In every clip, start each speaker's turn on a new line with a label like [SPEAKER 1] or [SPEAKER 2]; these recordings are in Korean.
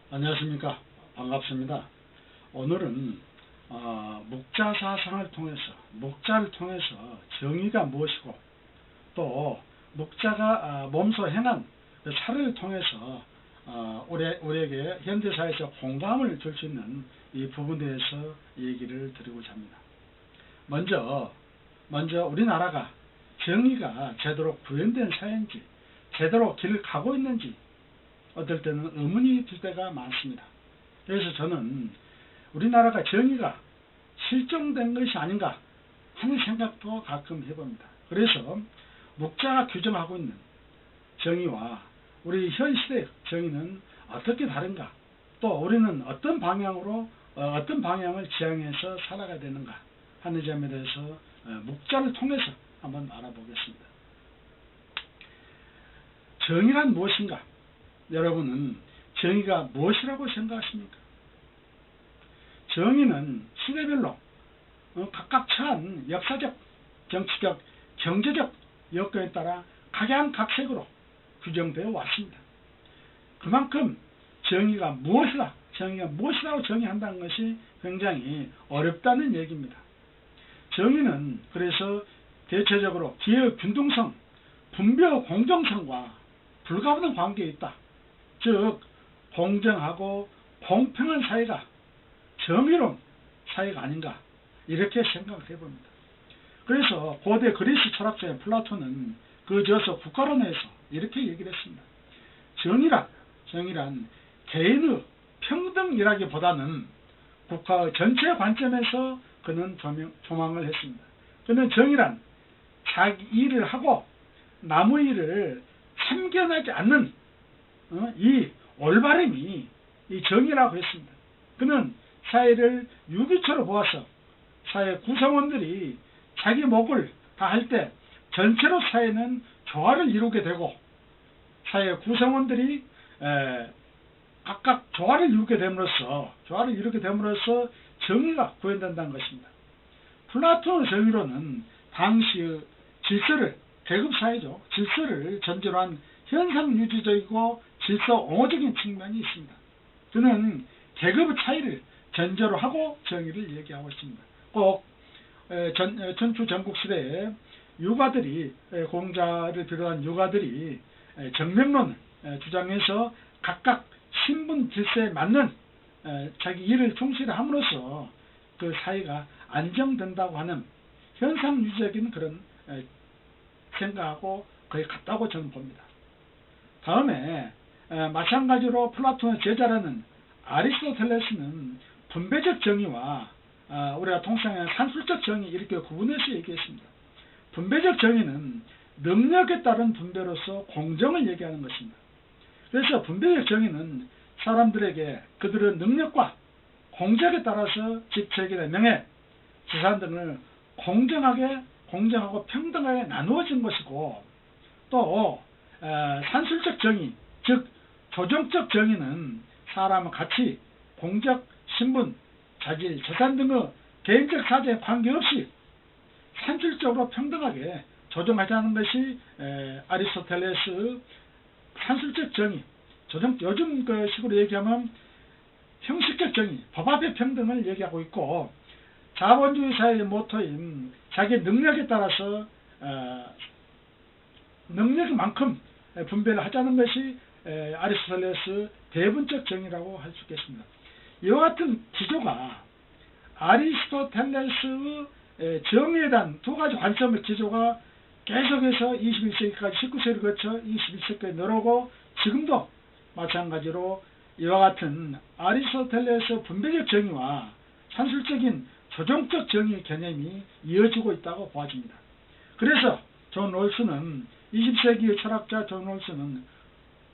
[SPEAKER 1] 안녕하십니까. 반갑습니다. 오늘은 묵자사상을 통해서, 묵자를 통해서 정의가 무엇이고, 또 묵자가 몸소 행한 그 사례를 통해서 우리에게 현대사회에서 공감을 줄 수 있는 이 부분에 대해서 얘기를 드리고자 합니다. 먼저 우리나라가 정의가 제대로 구현된 사회인지, 제대로 길을 가고 있는지 어떨 때는 의문이 들 때가 많습니다. 그래서 저는 우리나라가 정의가 실종된 것이 아닌가 하는 생각도 가끔 해봅니다. 그래서 묵자가 규정하고 있는 정의와 우리 현 시대의 정의는 어떻게 다른가, 또 우리는 어떤 방향을 지향해서 살아가야 되는가 하는 점에 대해서 묵자를 통해서 한번 알아보겠습니다. 정의란 무엇인가? 여러분은 정의가 무엇이라고 생각하십니까? 정의는 시대별로 각각 처한 역사적, 정치적, 경제적 여건에 따라 각양각색으로 규정되어 왔습니다. 그만큼 정의가 무엇이라고 정의한다는 것이 굉장히 어렵다는 얘기입니다. 정의는 그래서 대체적으로 기회의 균등성, 분배의 공정성과 불가분의 관계에 있다. 즉 공정하고 공평한 사회가 정의로운 사회가 아닌가 이렇게 생각을 해봅니다. 그래서 고대 그리스 철학자인 플라톤은 그 저서 국가론에서 이렇게 얘기를 했습니다. 정의란 개인의 평등이라기보다는 국가의 전체 관점에서 그는 조망을 했습니다. 그는 정의란 자기 일을 하고 남의 일을 참견하지 않는 이 올바름이 이 정의라고 했습니다. 그는 사회를 유기체로 보아서 사회 구성원들이 자기 몫을 다할 때 전체로 사회는 조화를 이루게 되고, 사회 구성원들이 각각 조화를 이루게 됨으로써 정의가 구현된다는 것입니다. 플라톤의 정의로는 당시의 질서를, 계급사회죠, 질서를 전제로 한 현상유지적이고 질서옹호적인 측면이 있습니다. 그는 계급의 차이를 전제로 하고 정의를 얘기하고 있습니다. 꼭 전투 전국시대에 유가들이, 공자를 비롯한 유가들이 정명론을 주장해서 각각 신분 질서에 맞는 자기 일을 충실히 함으로써 그 사회가 안정된다고 하는 현상유지적인 그런 생각하고 거의 같다고 저는 봅니다. 다음에 마찬가지로 플라톤의 제자라는 아리스토텔레스는 분배적 정의와 우리가 통상의 산술적 정의 이렇게 구분해서 얘기했습니다. 분배적 정의는 능력에 따른 분배로서 공정을 얘기하는 것입니다. 그래서 분배적 정의는 사람들에게 그들의 능력과 공적에 따라서 직책이나 명예, 재산 등을 공정하고 평등하게 나누어진 것이고, 또 산술적 정의, 즉 조정적 정의는 사람의 가치, 공적, 신분, 자질, 재산 등의 개인적 사정에 관계없이 산술적으로 평등하게 조정하자는 것이 아리스토텔레스의 산술적 정의, 요즘 그 식으로 얘기하면 형식적 정의, 법 앞의 평등을 얘기하고 있고, 자본주의 사회의 모토인 자기 능력에 따라서 능력만큼 분배를 하자는 것이 아리스토텔레스 대분적 정의라고 할 수 있겠습니다. 이와 같은 기조가 아리스토텔레스의 정의에 대한 두 가지 관점의 기조가 계속해서 21세기까지 19세기를 거쳐 21세기까지 늘어오고, 지금도 마찬가지로 이와 같은 아리스토텔레스의 분배적 정의와 산술적인 조정적 정의 개념이 이어지고 있다고 보아집니다. 그래서 존 롤스는, 20세기의 철학자 존 롤스는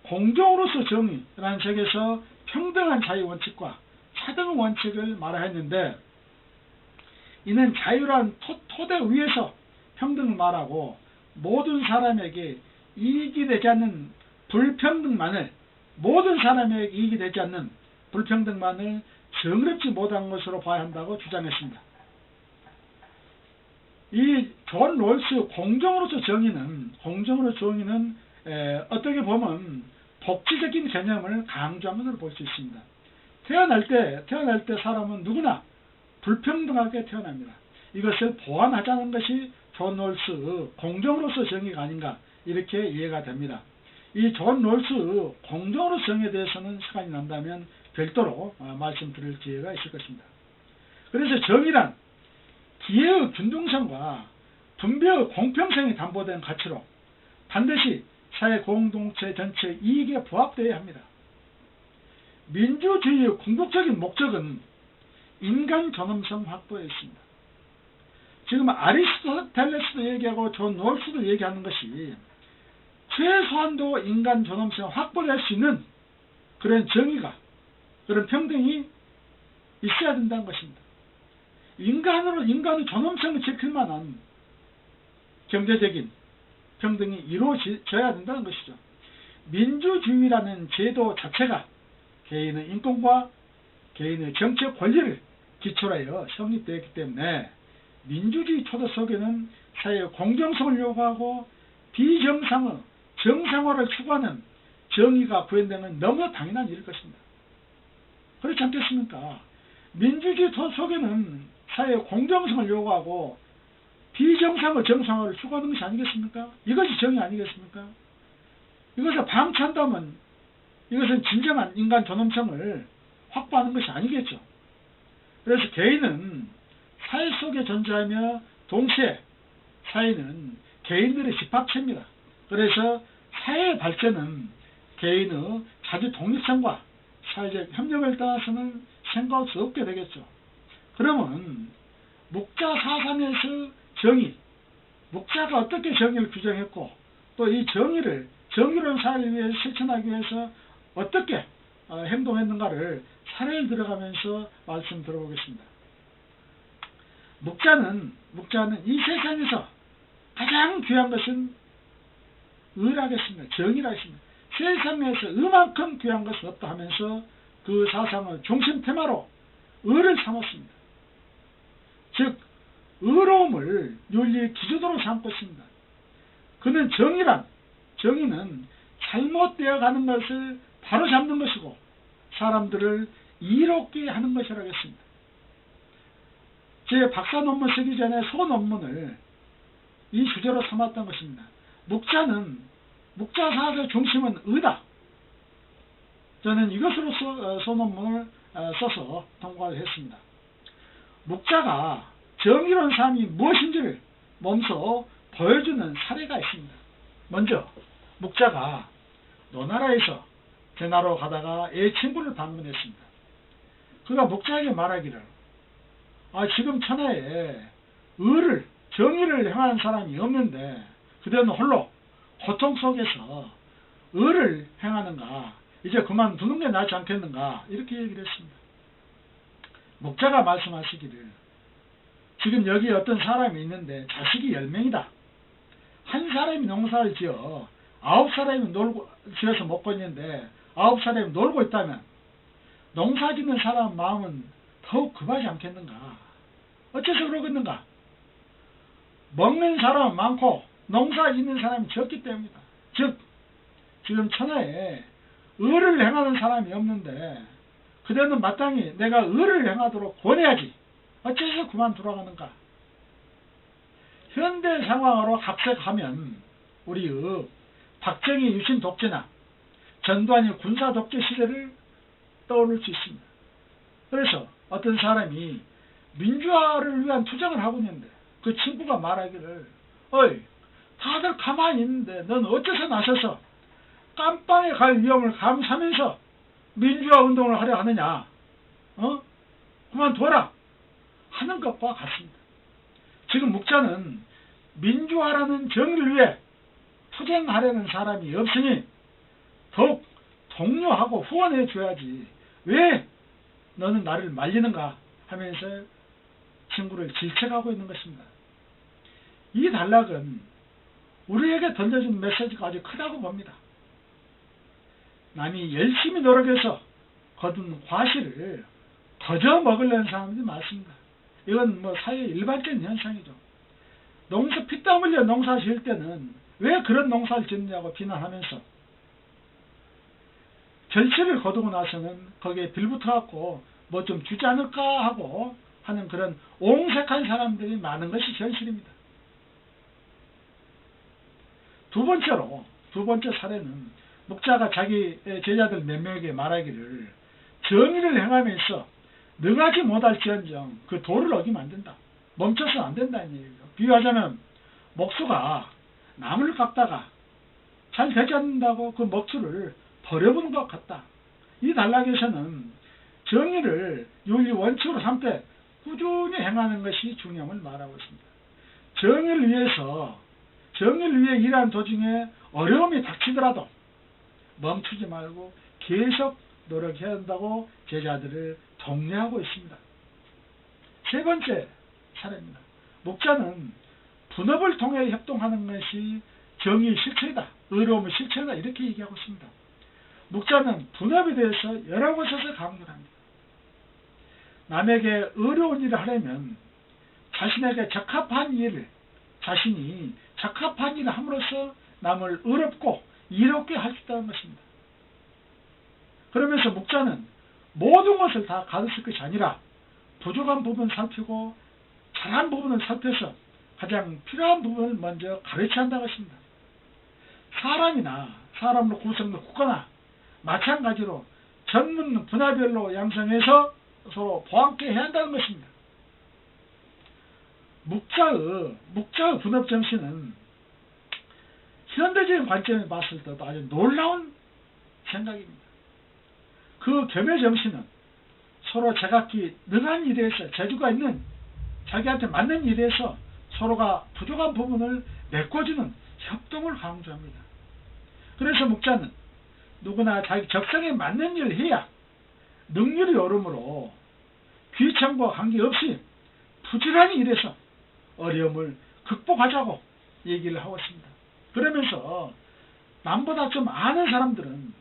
[SPEAKER 1] 공정으로서 정의라는 책에서 평등한 자유 원칙과 차등 원칙을 말하였는데, 이는 자유란 토대 위에서 평등을 말하고 모든 사람에게 이익이 되지 않는 불평등만을 정의롭지 못한 것으로 봐야 한다고 주장했습니다. 이 존 롤스 공정으로서 정의는 어떻게 보면 복지적인 개념을 강조한 것으로 볼 수 있습니다. 태어날 때 사람은 누구나 불평등하게 태어납니다. 이것을 보완하자는 것이 존 롤스 공정으로서 정의가 아닌가 이렇게 이해가 됩니다. 이 존 롤스 공정으로서 정의에 대해서는 시간이 난다면 별도로 말씀드릴 기회가 있을 것입니다. 그래서 정의란 기회의 균등성과 분배의 공평성이 담보된 가치로 반드시 사회 공동체 전체의 이익에 부합되어야 합니다. 민주주의의 궁극적인 목적은 인간 존엄성 확보에 있습니다. 지금 아리스토텔레스도 얘기하고 존 롤스도 얘기하는 것이 최소한도 인간 존엄성을 확보할 수 있는 그런 정의가, 그런 평등이 있어야 된다는 것입니다. 인간의 존엄성을 지킬 만한 경제적인 평등이 이루어져야 된다는 것이죠. 민주주의라는 제도 자체가 개인의 인권과 개인의 정치적 권리를 기초로 하여 성립되었기 때문에 민주주의 초도 속에는 사회의 공정성을 요구하고 비정상의 정상화를 추구하는 정의가 구현되는 건 너무 당연한 일일 것입니다. 그렇지 않겠습니까? 민주주의 초도 속에는 사회의 공정성을 요구하고 비정상의 정상화를 추구하는 것이 아니겠습니까? 이것이 정의 아니겠습니까? 이것을 방치한다면 이것은 진정한 인간 존엄성을 확보하는 것이 아니겠죠. 그래서 개인은 사회 속에 존재하며 동시에 사회는 개인들의 집합체입니다. 그래서 사회의 발전은 개인의 자주 독립성과 사회적 협력을 떠나서는 생각할 수 없게 되겠죠. 그러면 묵자 사상에서 정의, 묵자가 어떻게 정의를 규정했고 또 이 정의로운 사회를 위해서 실천하기 위해서 어떻게 행동했는가를 사례를 들어가면서 말씀 들어보겠습니다. 묵자는 이 세상에서 가장 귀한 것은 의라겠습니다. 정의라겠습니다. 세상에서 의만큼 귀한 것은 없다 하면서 그 사상을 중심 테마로 의를 삼았습니다. 즉 의로움을 윤리의 기초도로 삼고 있습니다. 그는 정의는 잘못되어 가는 것을 바로잡는 것이고 사람들을 이롭게 하는 것이라고 했습니다. 제 박사 논문 쓰기 전에 소논문을 이 주제로 삼았던 것입니다. 묵자 사상의 중심은 의다. 저는 이것으로 소논문을 써서 통과를 했습니다. 묵자가 정의로운 삶이 무엇인지를 몸소 보여주는 사례가 있습니다. 먼저 묵자가 노나라에서 제나로 가다가 친구를 방문했습니다. 그가 묵자에게 말하기를 지금 천하에 정의를 행하는 사람이 없는데 그대는 홀로 고통 속에서 의를 행하는가, 이제 그만두는 게 낫지 않겠는가, 이렇게 얘기를 했습니다. 묵자가 말씀하시기를 지금 여기 어떤 사람이 있는데 자식이 10명이다. 한 사람이 농사를 지어 9사람이 지어서 먹고 있는데 9사람이 놀고 있다면 농사 짓는 사람 마음은 더욱 급하지 않겠는가? 어째서 그러겠는가? 먹는 사람은 많고 농사 짓는 사람이 적기 때문이다. 즉 지금 천하에 의를 행하는 사람이 없는데 그대는 마땅히 내가 의를 행하도록 권해야지. 어째서 그만두라는가? 현대 상황으로 각색하면 우리의 박정희 유신 독재나 전두환이 군사 독재 시대를 떠올릴 수 있습니다. 그래서 어떤 사람이 민주화를 위한 투쟁을 하고 있는데 그 친구가 말하기를 어이 다들 가만히 있는데 넌 어째서 나서서 깜빵에 갈 위험을 감수하면서 민주화 운동을 하려 하느냐? 그만둬라 하는 것과 같습니다. 지금 묵자는 민주화라는 정의를 위해 투쟁하려는 사람이 없으니 더욱 독려하고 후원해 줘야지 왜 너는 나를 말리는가 하면서 친구를 질책하고 있는 것입니다. 이 단락은 우리에게 던져준 메시지가 아주 크다고 봅니다. 남이 열심히 노력해서 거둔 과실을 거저 먹으려는 사람들이 많습니다. 이건 사회의 일반적인 현상이죠. 피땀 흘려 농사 지을 때는 왜 그런 농사를 짓느냐고 비난하면서 결실을 거두고 나서는 거기에 빌붙어갖고 뭐 좀 주지 않을까 하고 하는 그런 옹색한 사람들이 많은 것이 현실입니다. 두 번째 사례는 목자가 자기 제자들 몇 명에게 말하기를 정의를 행함에 있어 능하지 못할지언정 그 도를 어기면 안 된다. 멈춰서는 안 된다는 얘기죠. 비유하자면 목수가 나무를 깎다가 잘 되지 않는다고 그 목수를 버려보는 것 같다. 이 단락에서는 정의를 윤리 원칙으로 삼되 꾸준히 행하는 것이 중요함을 말하고 있습니다. 정의를 위해 일하는 도중에 어려움이 닥치더라도 멈추지 말고 계속 노력해야 한다고 제자들을 독려하고 있습니다. 세 번째 사례입니다. 목자는 분업을 통해 협동하는 것이 정의의 실천이다. 의로움의 실천이다. 이렇게 얘기하고 있습니다. 목자는 분업에 대해서 여러 곳에서 강조를 합니다. 남에게 의로운 일을 하려면 자신이 적합한 일을 함으로써 남을 의롭고 이롭게 할 수 있다는 것입니다. 그러면서 목자는 모든 것을 다 가르칠 것이 아니라 부족한 부분을 살피고 잘한 부분을 살펴서 가장 필요한 부분을 먼저 가르쳐야 한다고 했습니다. 사람으로 구성된 국가나 마찬가지로 전문 분야별로 양성해서 서로 보완케 해야 한다는 것입니다. 목자의 분업 정신은 현대적인 관점에 봤을 때도 아주 놀라운 생각입니다. 그 겸해 정신은 서로 제각기 능한 일에서 재주가 있는 자기한테 맞는 일에서 서로가 부족한 부분을 메꿔주는 협동을 강조합니다. 그래서 목자는 누구나 자기 적성에 맞는 일을 해야 능률이 오르므로 귀천과 관계없이 부지런히 일해서 어려움을 극복하자고 얘기를 하고 있습니다. 그러면서 남보다 좀 아는 사람들은,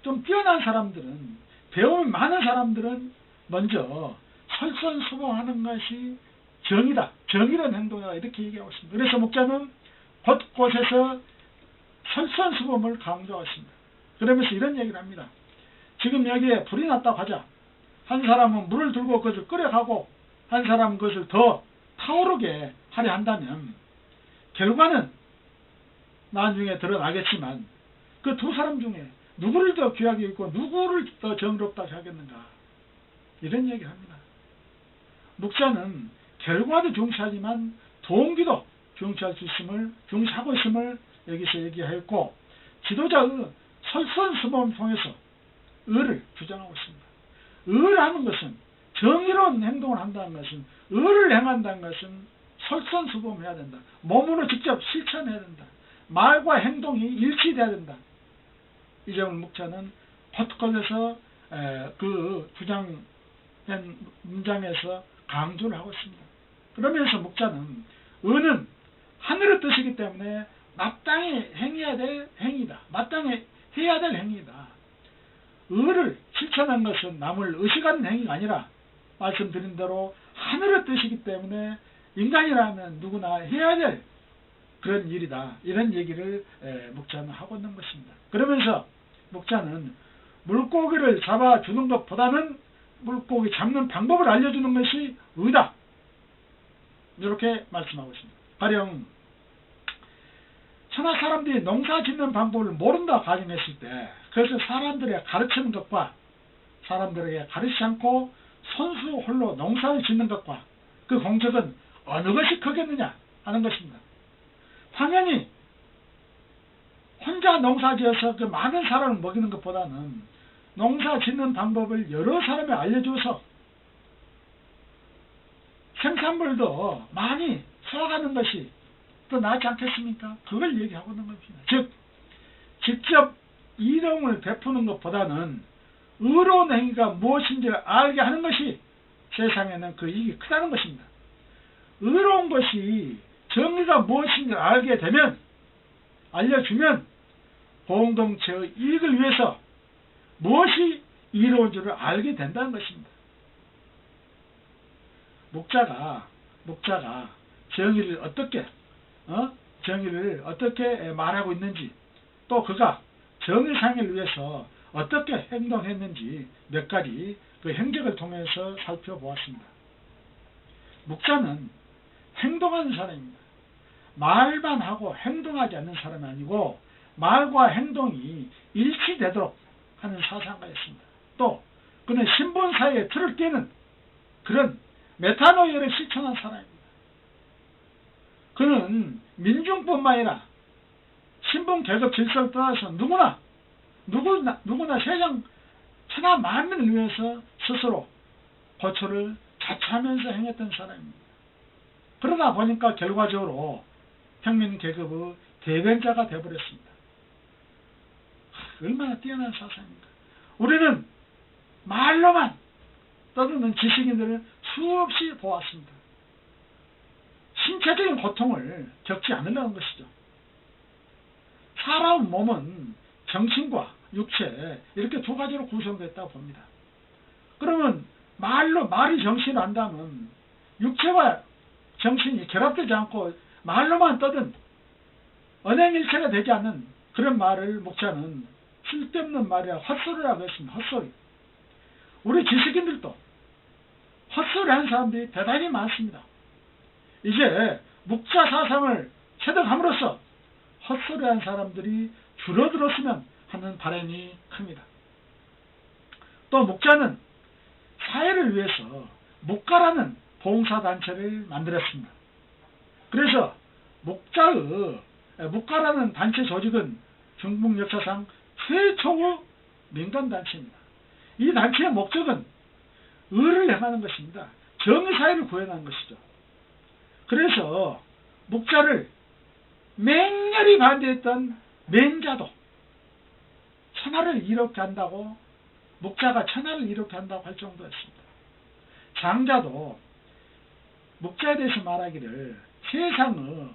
[SPEAKER 1] 좀 뛰어난 사람들은, 배움이 많은 사람들은 먼저 솔선수범하는 것이 정의다. 정의로운 행동이다. 이렇게 얘기하고 있습니다. 그래서 목자는 곳곳에서 솔선수범을 강조하고 있습니다. 그러면서 이런 얘기를 합니다. 지금 여기에 불이 났다고 하자. 한 사람은 물을 들고 그것을 끓여가고 한 사람은 그것을 더 타오르게 하려 한다면 결과는 나중에 드러나겠지만 그 두 사람 중에 누구를 더 귀하게 여기고 누구를 더 정의롭다고 하겠는가, 이런 얘기를 합니다. 목자는 결과도 중시하지만 동기도 중시할 수 있음을, 중시하고 있음을 여기서 얘기하였고, 지도자의 솔선수범을 통해서 의를 주장하고 있습니다. 의를 하는 것은, 정의로운 행동을 한다는 것은, 의를 행한다는 것은 솔선수범해야 된다. 몸으로 직접 실천해야 된다. 말과 행동이 일치돼야 된다. 이 점을 목자는 곳곳에서 그 주장한 문장에서 강조를 하고 있습니다. 그러면서 목자는 의는 하늘의 뜻이기 때문에 마땅히 행해야 될 행위다. 마땅히 해야 될 행위다. 의를 실천한 것은 남을 의식하는 행위가 아니라 말씀드린 대로 하늘의 뜻이기 때문에 인간이라면 누구나 해야 될 그런 일이다. 이런 얘기를 목자는 하고 있는 것입니다. 그러면서 목자는 물고기를 잡아주는 것보다는 물고기 잡는 방법을 알려주는 것이 의다. 이렇게 말씀하고 있습니다. 가령 천하 사람들이 농사 짓는 방법을 모른다 가정했을 때 그래서 사람들에게 가르치는 것과 사람들에게 가르치지 않고 손수 홀로 농사를 짓는 것과 그 공적은 어느 것이 크겠느냐 하는 것입니다. 당연히 혼자 농사 지어서 그 많은 사람을 먹이는 것보다는 농사 짓는 방법을 여러 사람에 알려줘서 생산물도 많이 수확하는 것이 더 낫지 않겠습니까? 그걸 얘기하고 있는 겁니다. 즉 직접 이동을 베푸는 것보다는 의로운 행위가 무엇인지를 알게 하는 것이 세상에는 그 이익이 크다는 것입니다. 의로운 것이 정의가 무엇인지를 알게 되면, 알려주면 공동체의 이익을 위해서 무엇이 이로운지를 알게 된다는 것입니다. 목자가 정의를 어떻게 말하고 있는지, 또 그가 정의상을 위해서 어떻게 행동했는지 몇 가지 그 행적을 통해서 살펴보았습니다. 목자는 행동하는 사람입니다. 말만 하고 행동하지 않는 사람이 아니고 말과 행동이 일치되도록 하는 사상가였습니다. 또 그는 신분 사이에 틀을 깨는 그런 메타노이를 실천한 사람입니다. 그는 민중뿐만 아니라 신분 계급 질서를 떠나서 누구나 세상 천하 만민을 위해서 스스로 고초를 자처하면서 행했던 사람입니다. 그러다 보니까 결과적으로 평민 계급의 대변자가 되어버렸습니다. 얼마나 뛰어난 사상입니까? 우리는 말로만 떠드는 지식인들을 수없이 보았습니다. 신체적인 고통을 겪지 않으려는 것이죠. 사람 몸은 정신과 육체 이렇게 두 가지로 구성됐다고 봅니다. 그러면 말이 정신을 안다면 육체와 정신이 결합되지 않고 말로만 떠든 언행일체가 되지 않는 그런 말을 목자는 쓸데없는 말이라 헛소리라고 했습니다. 헛소리. 우리 지식인들도 헛소리하는 사람들이 대단히 많습니다. 이제 목자 사상을 체득함으로써 헛소리하는 사람들이 줄어들었으면 하는 바람이 큽니다. 또 목자는 사회를 위해서 목가라는 봉사단체를 만들었습니다. 그래서 목가라는 단체 조직은 중국 역사상 최초의 민간단체입니다. 이 단체의 목적은 의를 행하는 것입니다. 정의사회를 구현하는 것이죠. 그래서 목자를 맹렬히 반대했던 맹자도 천하를 이롭게 한다고, 목자가 천하를 이롭게 한다고 할 정도였습니다. 장자도 목자에 대해서 말하기를 세상의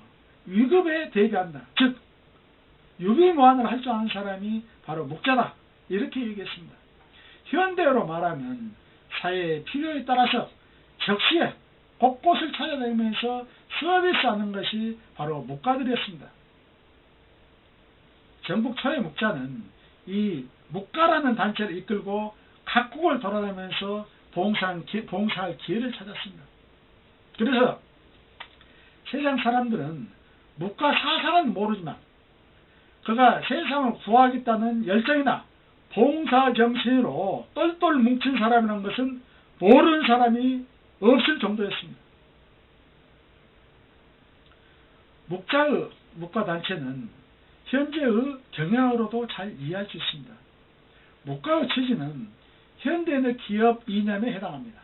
[SPEAKER 1] 위급에 대비한다. 즉 유비무환을 할 줄 아는 사람이 바로 목자다. 이렇게 얘기했습니다. 현대어로 말하면 사회의 필요에 따라서 적시에 곳곳을 찾아다니면서 서비스하는 것이 바로 목가들이었습니다. 전국 초의 목자는 이 목가라는 단체를 이끌고 각국을 돌아다니면서 봉사할 기회를 찾았습니다. 그래서 세상 사람들은 목가 사상은 모르지만 그가 세상을 구하겠다는 열정이나 봉사정신으로 똘똘 뭉친 사람이라는 것은 모르는 사람이 없을 정도였습니다. 목자의 목가단체는 현재의 경영으로도 잘 이해할 수 있습니다. 목가의 취지는 현대의 기업 이념에 해당합니다.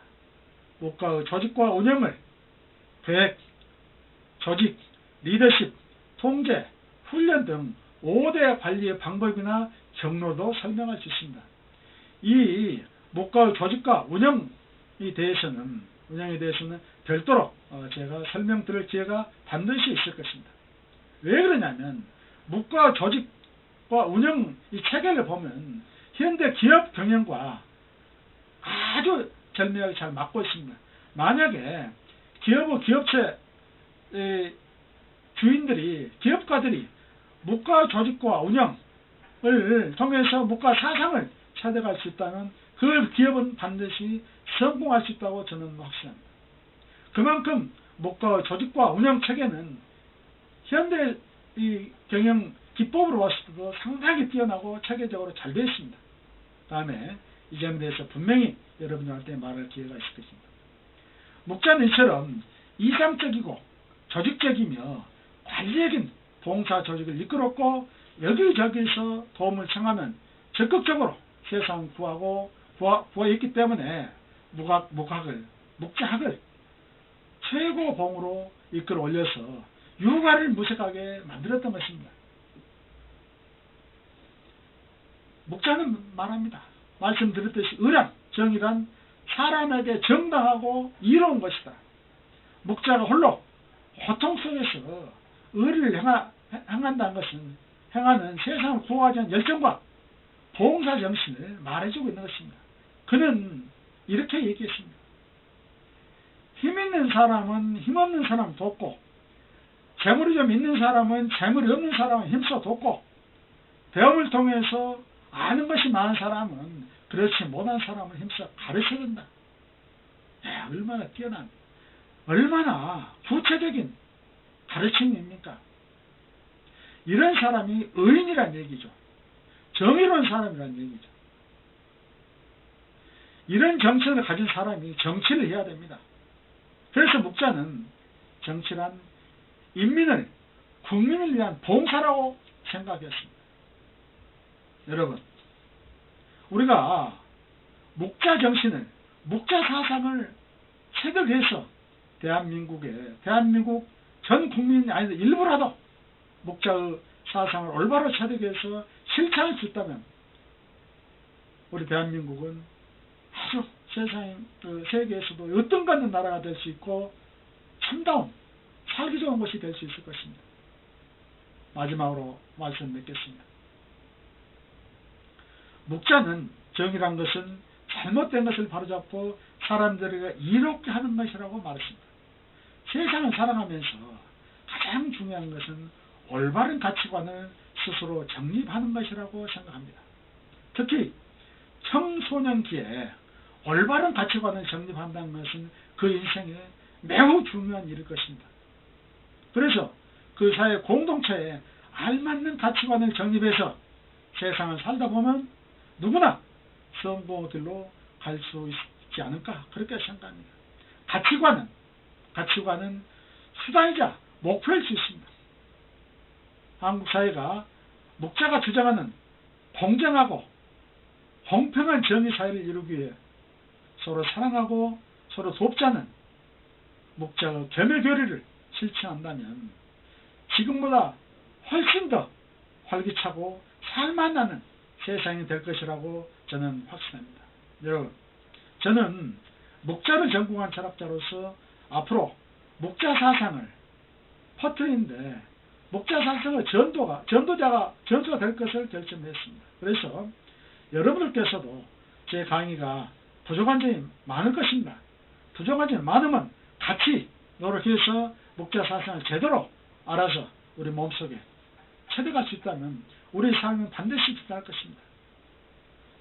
[SPEAKER 1] 목가의 조직과 운영을 계획, 조직, 리더십, 통제, 훈련 등 5대 관리의 방법이나 경로도 설명할 수 있습니다. 이 목가의 조직과 운영에 대해서는 별도로 제가 설명드릴 기회가 반드시 있을 것입니다. 왜 그러냐면 목가 조직과 운영 이 체계를 보면 현대 기업 경영과 아주 절묘하게 잘 맞고 있습니다. 만약에 기업체 주인들이, 기업가들이 목가 조직과 운영을 통해서 목가 사상을 찾아갈 수 있다면 그 기업은 반드시 성공할 수 있다고 저는 확신합니다. 그만큼 목가 조직과 운영 체계는 현대 이 경영 기법으로 봤을 때도 상당히 뛰어나고 체계적으로 잘 되어 있습니다. 다음에 이 점에 대해서 분명히 여러분들한테 말할 기회가 있을 것입니다. 목자는 이처럼 이상적이고 조직적이며 관리적인 봉사 조직을 이끌었고 여기저기서 도움을 청하면 적극적으로 세상을 구하였기 때문에 목자학을 최고봉으로 이끌어 올려서 유가를 무색하게 만들었던 것입니다. 목자는 말합니다. 말씀드렸듯이 의랑, 정의란 사람에게 정당하고 이로운 것이다. 목자가 홀로 고통 속에서 의를 행한다는 것은 행하는 세상을 구하기 위한 열정과 봉사 정신을 말해주고 있는 것입니다. 그는 이렇게 얘기했습니다. 힘 있는 사람은 힘없는 사람 돕고, 재물이 좀 있는 사람은 재물이 없는 사람을 힘써 돕고, 배움을 통해서 아는 것이 많은 사람은 그렇지 못한 사람을 힘써 가르쳐야 된다. 얼마나 뛰어난, 얼마나 구체적인 가르침입니까? 이런 사람이 의인이란 얘기죠. 정의로운 사람이란 얘기죠. 이런 정신을 가진 사람이 정치를 해야 됩니다. 그래서 목자는 정치란 인민을, 국민을 위한 봉사라고 생각했습니다. 여러분, 우리가 목자 정신을, 목자 사상을 체득해서 대한민국 전 국민이 아니라 일부라도 목자의 사상을 올바로 체득해서 실천할 수 있다면 우리 대한민국은 아주 세계에서도 어떤 같은 나라가 될 수 있고 참다운, 살기 좋은 것이 될 수 있을 것입니다. 마지막으로 말씀 맺겠습니다. 목자는 정의란 것은 잘못된 것을 바로잡고 사람들에게 이롭게 하는 것이라고 말했습니다. 세상을 살아가면서 가장 중요한 것은 올바른 가치관을 스스로 정립하는 것이라고 생각합니다. 특히 청소년기에 올바른 가치관을 정립한다는 것은 그 인생에 매우 중요한 일일 것입니다. 그래서 그 사회 공동체에 알맞는 가치관을 정립해서 세상을 살다 보면 누구나 성공의 길로 갈 수 있지 않을까, 그렇게 생각합니다. 가치관은 수단이자 목표일 수 있습니다. 한국 사회가 목자가 주장하는 공정하고 공평한 정의 사회를 이루기 위해 서로 사랑하고 서로 돕자는 목자의 겸해교리를 실천한다면 지금보다 훨씬 더 활기차고 살만나는 세상이 될 것이라고 저는 확신합니다. 여러분, 저는 목자를 전공한 철학자로서 앞으로 목자 사상을 퍼뜨리는데 목자 사상의 전도가 될 것을 결심했습니다. 그래서 여러분들께서도 제 강의가 부족한 점이 많을 것입니다. 부족한 점이 많으면 같이 노력해서 목자 사상을 제대로 알아서 우리 몸속에 체득할 수 있다면 우리 삶은 반드시 빛날 것입니다.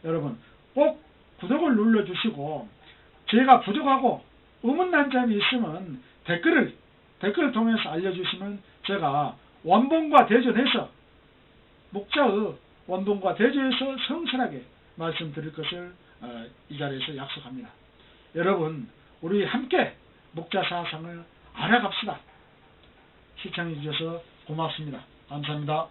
[SPEAKER 1] 여러분, 꼭 구독을 눌러주시고 제가 부족하고 의문난 점이 있으면 댓글을 통해서 알려주시면 제가 원본과 대조해서 목자의 원본과 대조해서 성실하게 말씀드릴 것을 이 자리에서 약속합니다. 여러분, 우리 함께 목자 사상을 알아갑시다. 시청해 주셔서 고맙습니다. 감사합니다.